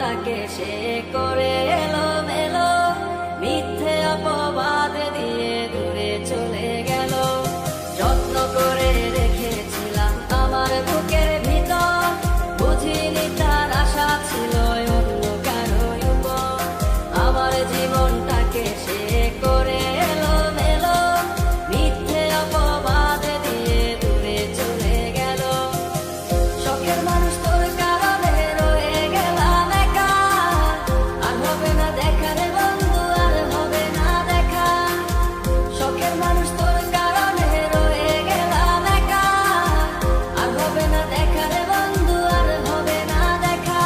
জীবনটাকে সে করে এলো মেলো, মিথ্যে অপবাদ দিয়ে দূরে চলে গেল। যত্ন করে রেখেছিলাম আমার বুকের ভিতর, বুঝিনি তার আশা ছিল অন্য কারো উপর। আমার জীবনটাকে সে করে এলো মেলো, মিথ্যে অপবাদ দিয়ে দূরে চলে গেল। শখের মানুষ তোর কারণে রয়ে গেলাম একা, আর হবে না দেখা রে বন্ধু, আর হবে না দেখা। শখের মানুষ তোর কারণে রয়ে গেলাম একা, আর হবে না দেখা রে বন্ধু, আর হবে না দেখা।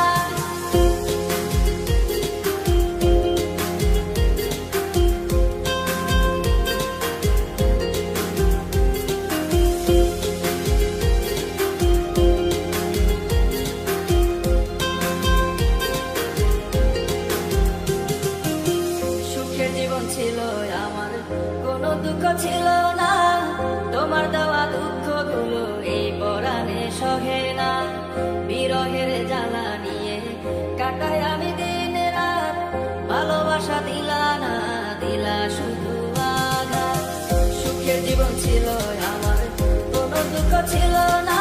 সুখের জীবন ছিল আমার, কোনো দুঃখ ছিল না। তোমার দেওয়া দুঃখগুলো এই পরাণে সহে না। বিরহের জ্বালা নিয়ে কাটাই আমি দিন রাত, ভালোবাসা দিলা না, দিলা শুধু আঘাত। সুখের জীবন ছিল আমার, কোনো দুঃখ ছিল না।